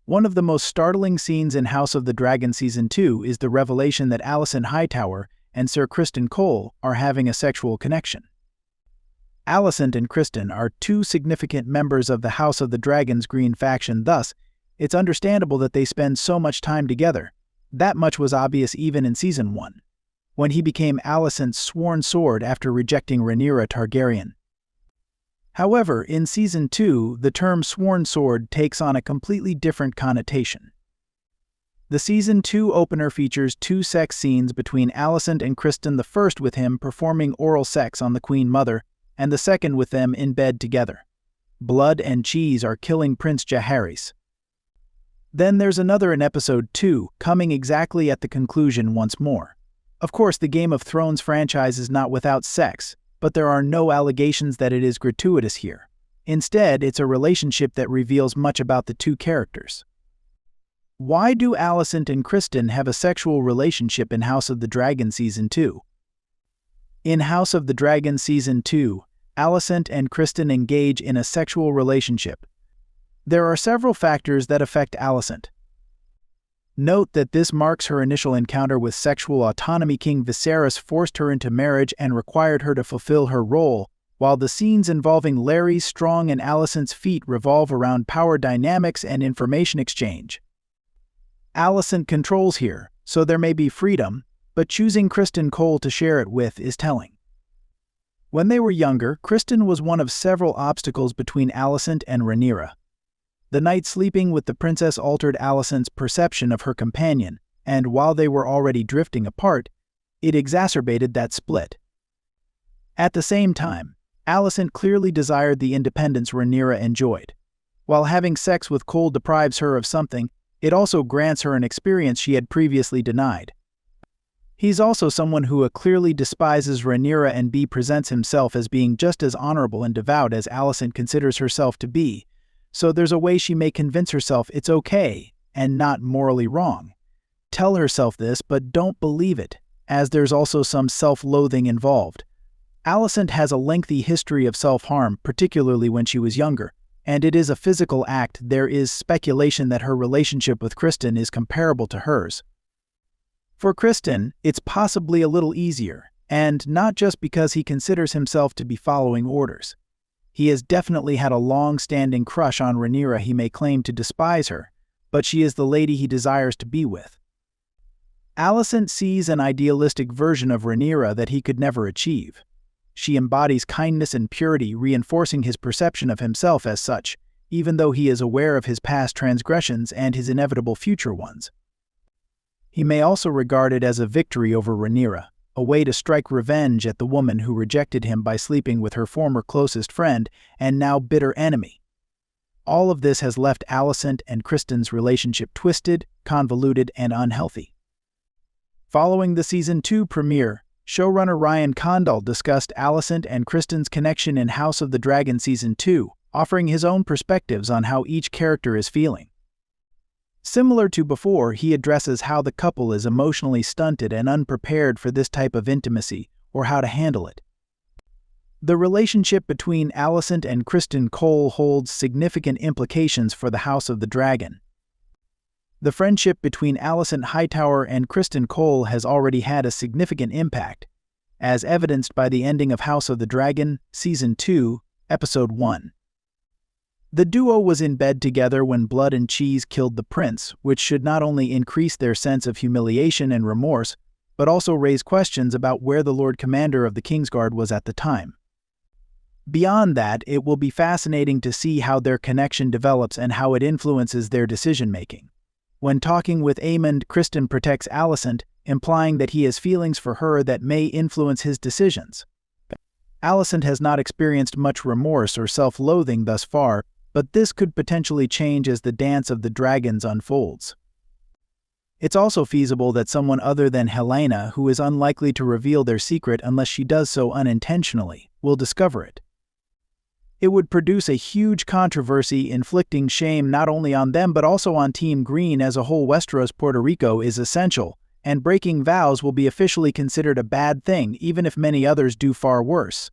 One of the most startling scenes in House of the Dragon Season 2 is the revelation that Alicent Hightower and Sir Criston Cole are having a sexual connection. Alicent and Criston are two significant members of the House of the Dragon's Green faction, thus, it's understandable that they spend so much time together. That much was obvious even in Season 1, when he became Alicent's sworn sword after rejecting Rhaenyra Targaryen. However, in Season 2, the term sworn sword takes on a completely different connotation. The Season 2 opener features two sex scenes between Alicent and Criston, the first with him performing oral sex on the Queen Mother, and the second with them in bed together. Blood and cheese are killing Prince Jaehaerys. Then there's another in Episode 2, coming exactly at the conclusion once more. Of course, the Game of Thrones franchise is not without sex, but there are no allegations that it is gratuitous here. Instead, it's a relationship that reveals much about the two characters. Why do Alicent and Criston have a sexual relationship in House of the Dragon Season 2? In House of the Dragon Season 2, Alicent and Criston engage in a sexual relationship. There are several factors that affect Alicent. Note that this marks her initial encounter with sexual autonomy. King Viserys forced her into marriage and required her to fulfill her role, while the scenes involving Larry Strong and Alicent's feat revolve around power dynamics and information exchange. Alicent controls here, so there may be freedom, but choosing Criston Cole to share it with is telling. When they were younger, Criston was one of several obstacles between Alicent and Rhaenyra. The night sleeping with the princess altered Alicent's perception of her companion, and while they were already drifting apart, it exacerbated that split. At the same time, Alicent clearly desired the independence Rhaenyra enjoyed. While having sex with Cole deprives her of something, it also grants her an experience she had previously denied. He's also someone who clearly despises Rhaenyra and presents himself as being just as honorable and devout as Alicent considers herself to be, so there's a way she may convince herself it's okay and not morally wrong. Tell herself this, but don't believe it, as there's also some self-loathing involved. Alicent has a lengthy history of self-harm, particularly when she was younger, and it is a physical act. There is speculation that her relationship with Criston is comparable to hers. For Criston, it's possibly a little easier, and not just because he considers himself to be following orders. He has definitely had a long-standing crush on Rhaenyra. He may claim to despise her, but she is the lady he desires to be with. Alicent sees an idealistic version of Rhaenyra that he could never achieve. She embodies kindness and purity, reinforcing his perception of himself as such, even though he is aware of his past transgressions and his inevitable future ones. He may also regard it as a victory over Rhaenyra, a way to strike revenge at the woman who rejected him by sleeping with her former closest friend and now bitter enemy. All of this has left Alicent and Criston's relationship twisted, convoluted, and unhealthy. Following the Season 2 premiere, showrunner Ryan Condal discussed Alicent and Criston's connection in House of the Dragon Season 2, offering his own perspectives on how each character is feeling. Similar to before, he addresses how the couple is emotionally stunted and unprepared for this type of intimacy, or how to handle it. The relationship between Alicent and Criston Cole holds significant implications for the House of the Dragon. The friendship between Alicent Hightower and Criston Cole has already had a significant impact, as evidenced by the ending of House of the Dragon, Season 2, Episode 1. The duo was in bed together when blood and cheese killed the prince, which should not only increase their sense of humiliation and remorse, but also raise questions about where the Lord Commander of the Kingsguard was at the time. Beyond that, it will be fascinating to see how their connection develops and how it influences their decision-making. When talking with Aemond, Criston protects Alicent, implying that he has feelings for her that may influence his decisions. Alicent has not experienced much remorse or self-loathing thus far, but this could potentially change as the Dance of the Dragons unfolds. It's also feasible that someone other than Helaena, who is unlikely to reveal their secret unless she does so unintentionally, will discover it. It would produce a huge controversy, inflicting shame not only on them but also on Team Green as a whole. Westeros Puerto Rico is essential, and breaking vows will be officially considered a bad thing even if many others do far worse.